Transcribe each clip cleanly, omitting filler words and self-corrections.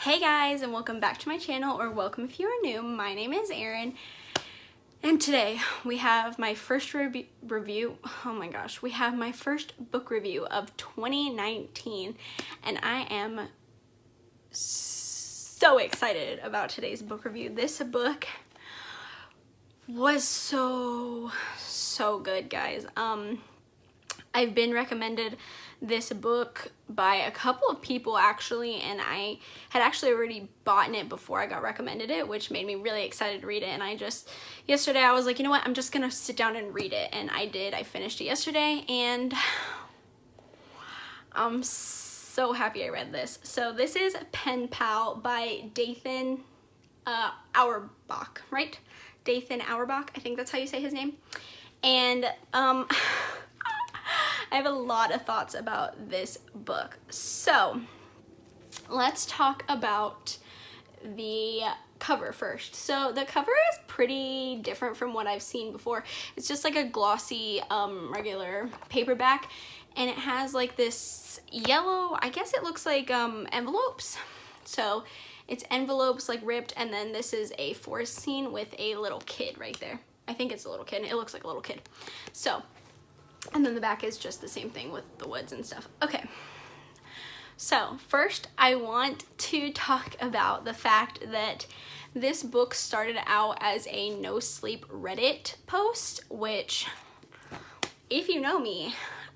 Hey guys, and welcome back to my channel, or welcome if you are new. My name is Erin, and today we have my first review. Oh my gosh, we have my first book review of 2019, and I am so excited about today's book review. This book was so good, guys. I've been recommended this book by a couple of people actually, and I had actually already bought it before I got recommended it, which made me really excited to read it. And yesterday I was like, you know what, I'm just gonna sit down and read it, and I did. I finished it yesterday, and I'm so happy I read this. So this is PENPAL by Dathan Auerbach, right? Dathan Auerbach, I think that's how you say his name. And I have a lot of thoughts about this book. So let's talk about the cover first. So the cover is pretty different from what I've seen before. It's just like a glossy regular paperback, and it has like this yellow, I guess it looks like envelopes. So it's envelopes like ripped, and then this is a forest scene with a little kid right there. I think it's a little kid. It looks like a little kid. So, and then the back is just the same thing with the woods and stuff. Okay, so first I want to talk about the fact that this book started out as a no sleep Reddit post, which, if you know me,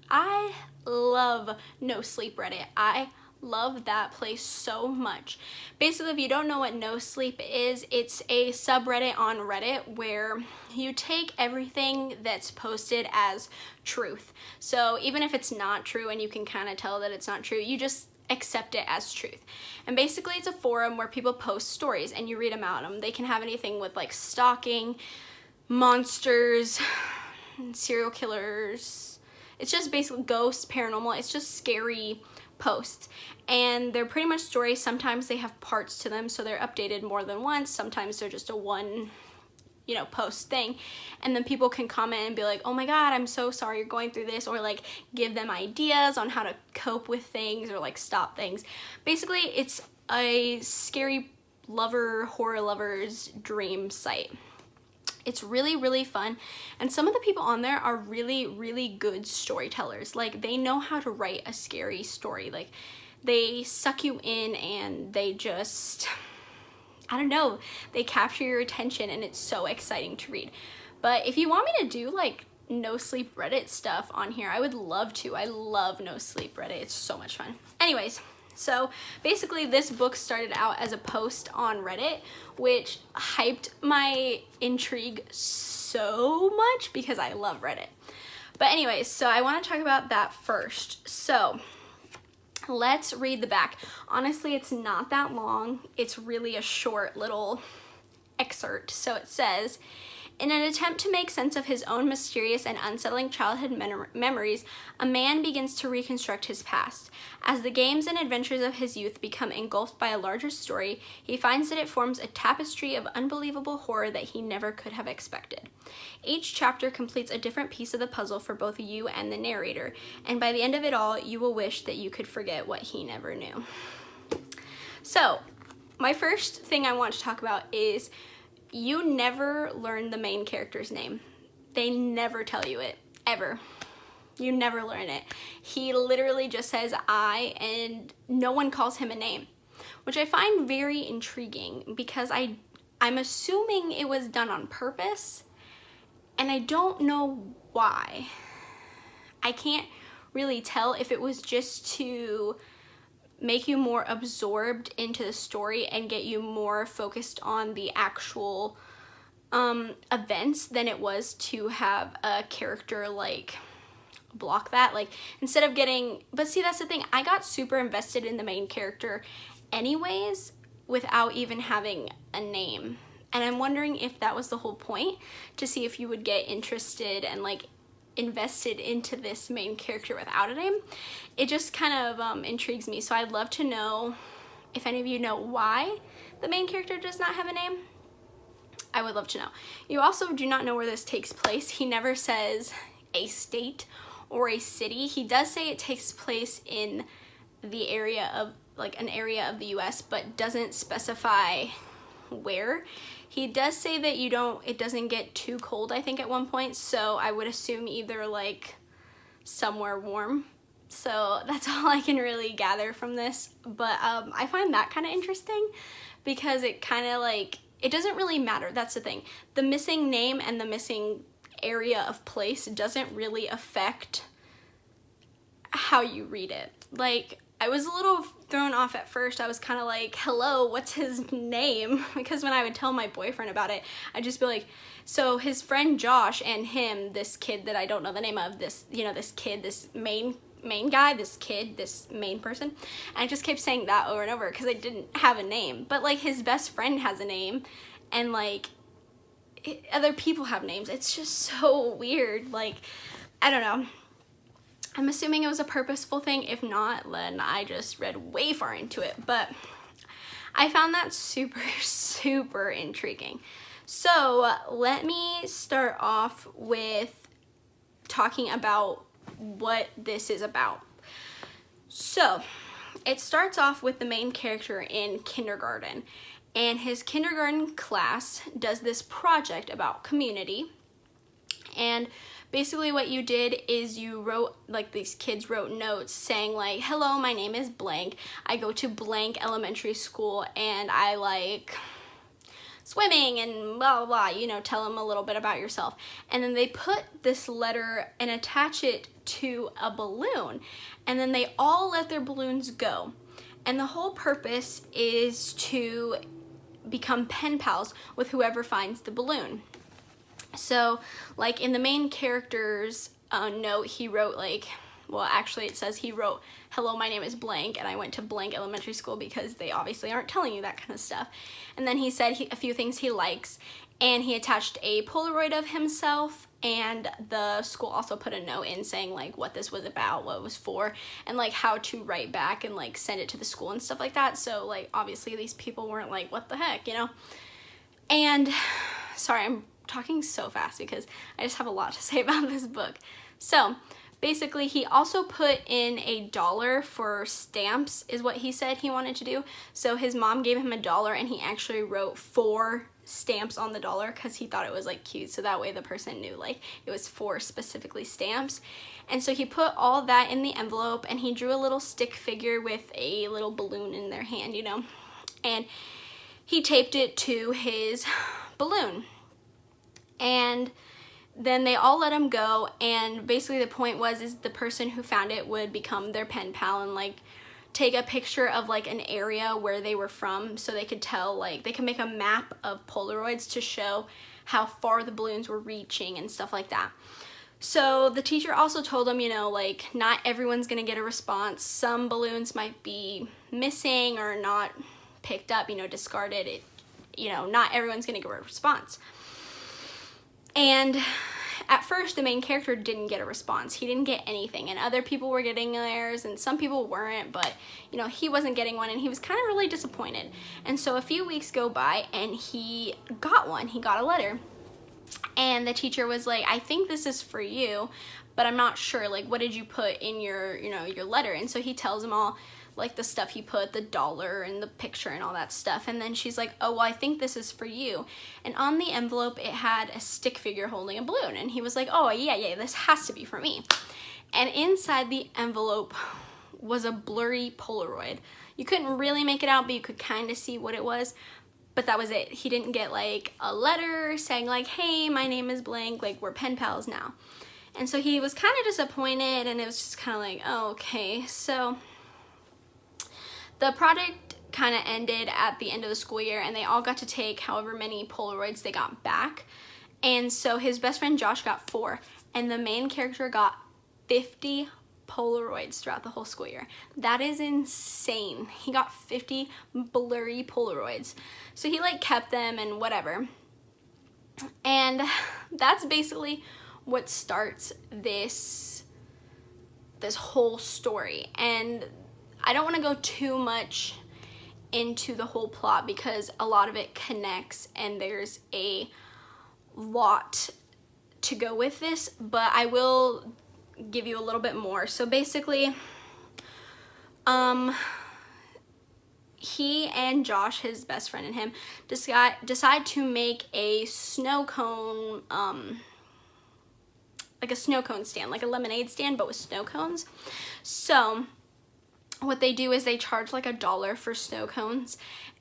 I love no sleep Reddit. I love that place so much. Basically, if you don't know what no sleep is, it's a subreddit on Reddit where you take everything that's posted as truth. So even if it's not true and you can kind of tell that it's not true, you just accept it as truth. And basically it's a forum where people post stories and you read about them. They can have anything with like stalking, monsters, serial killers. It's just basically ghosts, paranormal. It's just scary posts, and they're pretty much stories. Sometimes they have parts to them, so they're updated more than once. Sometimes they're just a one, post thing, and then people can comment and be like, oh my god, I'm so sorry you're going through this, or like give them ideas on how to cope with things or like stop things. Basically, it's a scary horror lover's dream site. It's really fun, and some of the people on there are really good storytellers. Like, they know how to write a scary story. Like, they suck you in, and they just, I don't know, they capture your attention, and it's so exciting to read. But if you want me to do like no sleep Reddit stuff on here, I would love to. I love no sleep Reddit. It's so much fun. Anyways, so basically this book started out as a post on Reddit, which hyped my intrigue so much because I love Reddit. But anyways, so I want to talk about that first. So let's read the back. Honestly, it's not that long. It's really a short little excerpt. So it says, in an attempt to make sense of his own mysterious and unsettling childhood memories, a man begins to reconstruct his past. As the games and adventures of his youth become engulfed by a larger story, he finds that it forms a tapestry of unbelievable horror that he never could have expected. Each chapter completes a different piece of the puzzle for both you and the narrator, and by the end of it all, you will wish that you could forget what he never knew. So, my first thing I want to talk about is you never learn the main character's name. They never tell you it, ever. You never learn it. He literally just says I, and no one calls him a name, which I find very intriguing because I'm assuming it was done on purpose, and I don't know why. I can't really tell if it was just to make you more absorbed into the story and get you more focused on the actual events than it was to have a character like block that. Like, instead of getting, but see, that's the thing, I got super invested in the main character anyways without even having a name, and I'm wondering if that was the whole point, to see if you would get interested and like invested into this main character without a name. It just kind of intrigues me, so I'd love to know if any of you know why the main character does not have a name. I would love to know. You also do not know where this takes place. He never says a state or a city. He does say it takes place in the area of like an area of the US, but doesn't specify where. He does say that it doesn't get too cold, I think, at one point, so I would assume either like somewhere warm. So that's all I can really gather from this, but I find that kind of interesting because it kind of like, it doesn't really matter. That's the thing. The missing name and the missing area of place doesn't really affect how you read it. Like, I was a little thrown off at first. I was kind of like, hello, what's his name? Because when I would tell my boyfriend about it, I'd just be like, so his friend Josh and him, this kid that I don't know the name of, this, you know, this kid, this main guy, this kid, this main person, and I just kept saying that over and over because I didn't have a name. But like, his best friend has a name, and like other people have names. It's just so weird. Like, I don't know. I'm assuming it was a purposeful thing. If not, then I just read way far into it. But I found that super, super intriguing. So let me start off with talking about what this is about. So it starts off with the main character in kindergarten, and his kindergarten class does this project about community. And basically what you did is you wrote, like, these kids wrote notes saying like, hello, my name is blank, I go to blank elementary school, and I like swimming and blah blah blah, you know, tell them a little bit about yourself. And then they put this letter and attach it to a balloon, and then they all let their balloons go. And the whole purpose is to become pen pals with whoever finds the balloon. So like in the main character's note, he wrote like, well, actually it says he wrote, hello, my name is blank, and I went to blank elementary school, because they obviously aren't telling you that kind of stuff. And then he said a few things he likes, and he attached a Polaroid of himself, and the school also put a note in saying like what this was about, what it was for, and like how to write back and like send it to the school and stuff like that. So like obviously these people weren't like, what the heck, you know? And sorry, I'm talking so fast because I just have a lot to say about this book. So basically he also put in $1 for stamps, is what he said he wanted to do. So his mom gave him $1, and he actually wrote 4 stamps on the dollar because he thought it was like cute, so that way the person knew like it was 4 specifically stamps. And so he put all that in the envelope, and he drew a little stick figure with a little balloon in their hand, you know, and he taped it to his balloon. And then they all let him go, and basically the point is the person who found it would become their pen pal and like take a picture of like an area where they were from, so they could tell, like they could make a map of Polaroids to show how far the balloons were reaching and stuff like that. So the teacher also told him, you know, like not everyone's gonna get a response. Some balloons might be missing or not picked up, you know, discarded. You know, not everyone's gonna get a response. And at first, the main character didn't get a response. He didn't get anything, and other people were getting theirs, and some people weren't, but, you know, he wasn't getting one, and he was kind of really disappointed. And so a few weeks go by, and he got one. He got a letter, and the teacher was like, I think this is for you, but I'm not sure. Like, what did you put in your, you know, your letter? And so he tells him all, like the stuff he put, the dollar and the picture and all that stuff. And then she's like, oh, well, I think this is for you. And on the envelope, it had a stick figure holding a balloon. And he was like, oh, yeah, this has to be for me. And inside the envelope was a blurry Polaroid. You couldn't really make it out, but you could kind of see what it was. But that was it. He didn't get like a letter saying like, hey, my name is blank, like we're pen pals now. And so he was kind of disappointed, and it was just kind of like, oh, okay. So the project kind of ended at the end of the school year, and they all got to take however many Polaroids they got back. And so his best friend Josh got 4, and the main character got 50 Polaroids throughout the whole school year. That is insane. He got 50 blurry Polaroids. So he like kept them and whatever. And that's basically what starts this whole story. And I don't want to go too much into the whole plot because a lot of it connects and there's a lot to go with this, but I will give you a little bit more. So basically, he and Josh, his best friend, and him decide to make a snow cone, like a snow cone stand, like a lemonade stand, but with snow cones. So what they do is they charge like $1 for snow cones,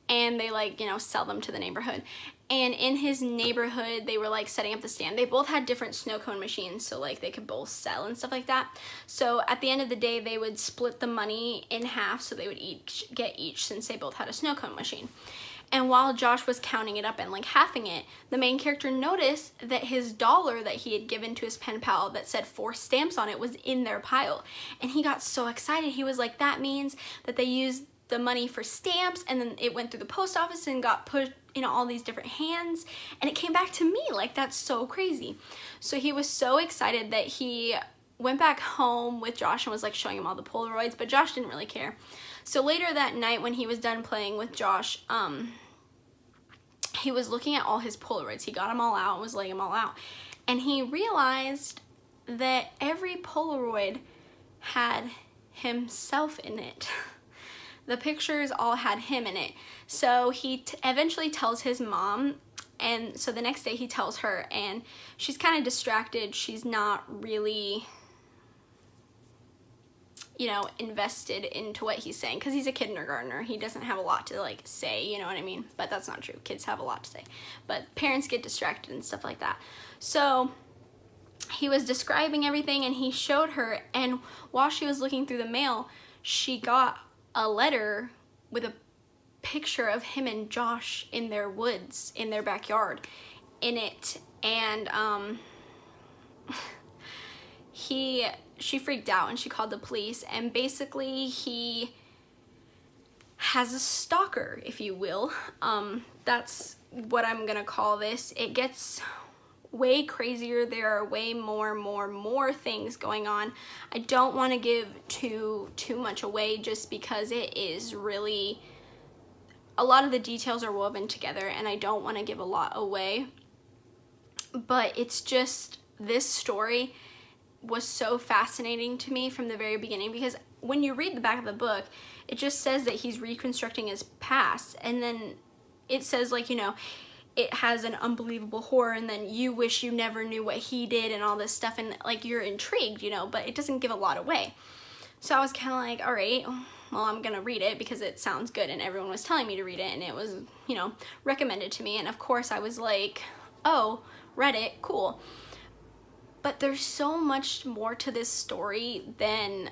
and they like, you know, sell them to the neighborhood. And in his neighborhood, they were like setting up the stand. They both had different snow cone machines, so like they could both sell and stuff like that. So at the end of the day, they would split the money in half, so they would each get each, since they both had a snow cone machine. And while Josh was counting it up and like halving it, the main character noticed that his dollar that he had given to his pen pal that said 4 stamps on it was in their pile. And he got so excited. He was like, that means that they used the money for stamps, and then it went through the post office and got put in all these different hands, and it came back to me. Like, that's so crazy. So he was so excited that he went back home with Josh and was like showing him all the Polaroids, but Josh didn't really care. So later that night, when he was done playing with Josh, he was looking at all his Polaroids. He got them all out and was laying them all out, and he realized that every Polaroid had himself in it. The pictures all had him in it. So he eventually tells his mom, and so the next day he tells her, and she's kind of distracted. She's not really, you know, invested into what he's saying, because he's a kindergartner. He doesn't have a lot to like say, you know what I mean? But that's not true. Kids have a lot to say, but parents get distracted and stuff like that. So he was describing everything, and he showed her, and while she was looking through the mail, she got a letter with a picture of him and Josh in their woods, in their backyard, in it. And she freaked out, and she called the police, and basically he has a stalker, if you will. That's what I'm gonna call this. It gets way crazier. There are way more things going on. I don't want to give too much away, just because it is really, a lot of the details are woven together, and I don't want to give a lot away. But it's just, this story was so fascinating to me from the very beginning, because when you read the back of the book, it just says that he's reconstructing his past, and then it says, like, you know, it has an unbelievable horror, and then you wish you never knew what he did and all this stuff, and like you're intrigued, you know, but it doesn't give a lot away. So I was kind of like, all right, well, I'm gonna read it because it sounds good, and everyone was telling me to read it, and it was, you know, recommended to me, and of course I was like, oh, read it, cool. But there's so much more to this story than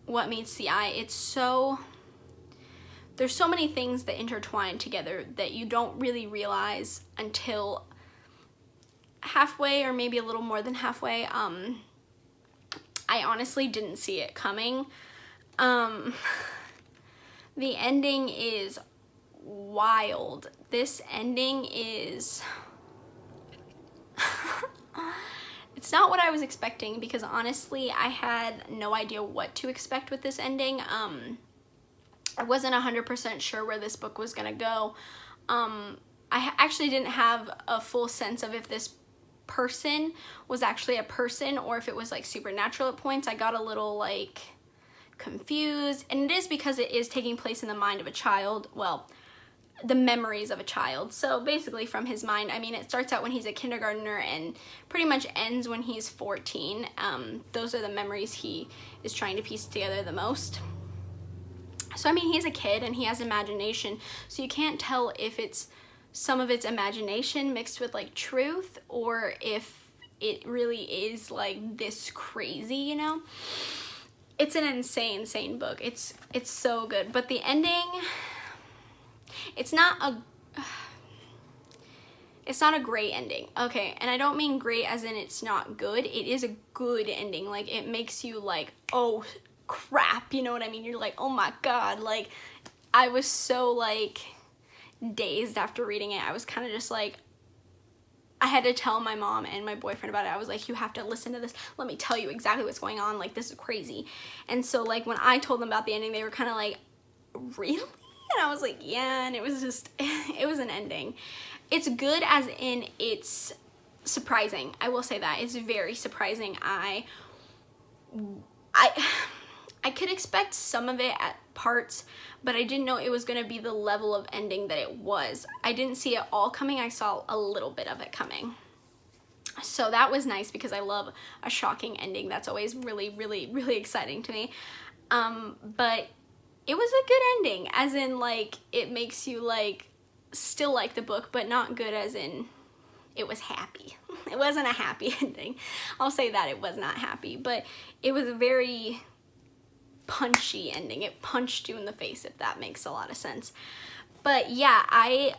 what meets the eye. There's so many things that intertwine together that you don't really realize until halfway, or maybe a little more than halfway. I honestly didn't see it coming. The ending is wild. This ending is it's not what I was expecting, because honestly I had no idea what to expect with this ending. I wasn't 100% sure where this book was gonna go. I actually didn't have a full sense of if this person was actually a person or if it was like supernatural at points. I got a little like confused, and it is because it is taking place in the mind of a child. Well, the memories of a child. So basically from his mind, I mean, it starts out when he's a kindergartner and pretty much ends when he's 14. Those are the memories he is trying to piece together the most. So I mean, he's a kid and he has imagination, so you can't tell if it's some of it's imagination mixed with like truth, or if it really is like this crazy, you know? It's an insane book. It's so good, but the ending, it's not a great ending. Okay, and I don't mean great as in it's not good. It is a good ending. Like, it makes you like, oh crap, you know what I mean? You're like, oh my god. Like, I was so like dazed after reading it. I was kind of just like, I had to tell my mom and my boyfriend about it. I was like, you have to listen to this. Let me tell you exactly what's going on. Like, this is crazy. And so like when I told them about the ending, they were kind of like, really? And I was like, yeah. And it was just, it was an ending. It's good as in it's surprising. I will say that. It's very surprising. I could expect some of it parts, but I didn't know it was gonna be the level of ending that it was. I didn't see it all coming, I saw a little bit of it coming. So that was nice because I love a shocking ending. That's always really, really, really exciting to me. But it was a good ending, as in like it makes you like still like the book, but not good as in it was happy. It wasn't a happy ending. I'll say that it was not happy, but it was a very punchy ending. It punched you in the face, if that makes a lot of sense. But yeah, I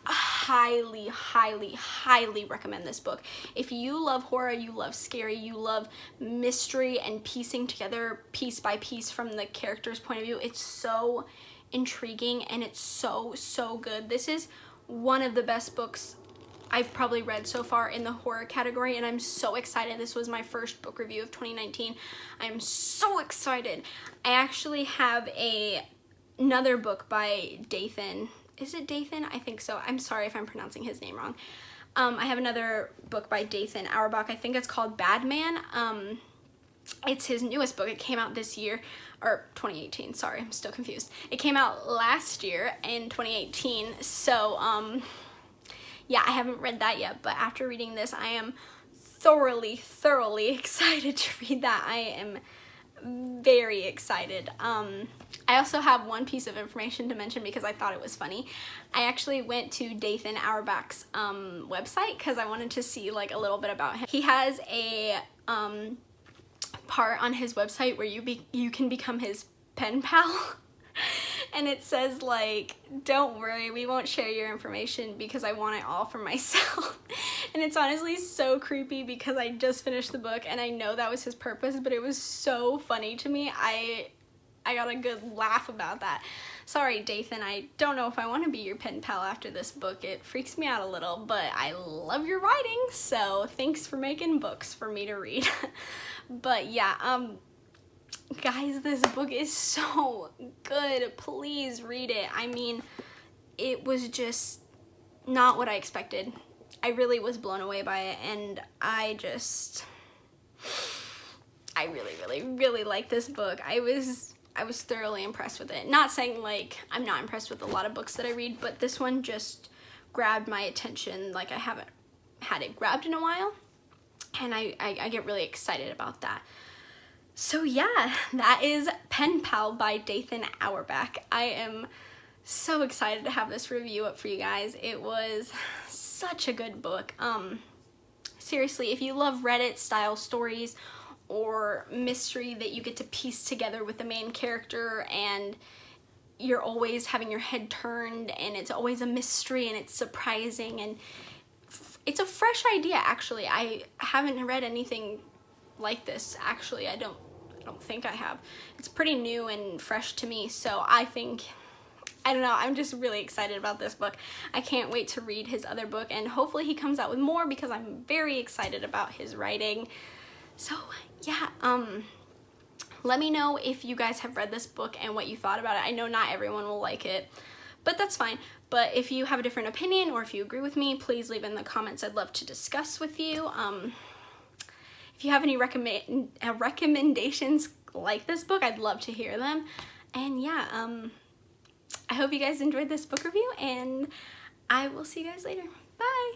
highly, highly, highly recommend this book. If you love horror, you love scary, you love mystery and piecing together piece by piece from the character's point of view, it's so intriguing and it's so, so good. This is one of the best books I've probably read so far in the horror category, and I'm so excited. This was my first book review of 2019. I'm so excited. I actually have another book by Dathan. Is it Dathan? I think so. I'm sorry if I'm pronouncing his name wrong. I have another book by Dathan Auerbach. I think it's called Bad Man. It's his newest book. It came out this year, or 2018. Sorry, I'm still confused. It came out last year in 2018. So, yeah, I haven't read that yet, but after reading this, I am thoroughly, thoroughly excited to read that. I am very excited. I also have one piece of information to mention because I thought it was funny. I actually went to Dathan Auerbach's website because I wanted to see like a little bit about him. He has a part on his website where you can become his pen pal. And it says like, don't worry, we won't share your information because I want it all for myself. And it's honestly so creepy because I just finished the book and I know that was his purpose, but it was so funny to me. I got a good laugh about that. Sorry, Dathan, I don't know if I want to be your pen pal after this book. It freaks me out a little, but I love your writing, so thanks for making books for me to read. But yeah, guys, this book is so good. Please read it. I mean, it was just not what I expected. I really was blown away by it, and I really, really, really like this book. I was thoroughly impressed with it. Not saying like I'm not impressed with a lot of books that I read, but this one just grabbed my attention like I haven't had it grabbed in a while, and I get really excited about that. So yeah, that is Pen Pal by Dathan Auerbach. I am so excited to have this review up for you guys. It was such a good book. Seriously, if you love Reddit style stories or mystery that you get to piece together with the main character and you're always having your head turned and it's always a mystery and it's surprising and it's a fresh idea, actually. I haven't read anything like this, actually. I don't think I have. It's pretty new and fresh to me, so I don't know, I'm just really excited about this book. I can't wait to read his other book, and hopefully he comes out with more because I'm very excited about his writing. So yeah, let me know if you guys have read this book and what you thought about it. I know not everyone will like it, but that's fine. But if you have a different opinion or if you agree with me, please leave in the comments. I'd love to discuss with you. If you have any recommendations like this book, I'd love to hear them. And yeah, I hope you guys enjoyed this book review, and I will see you guys later. Bye!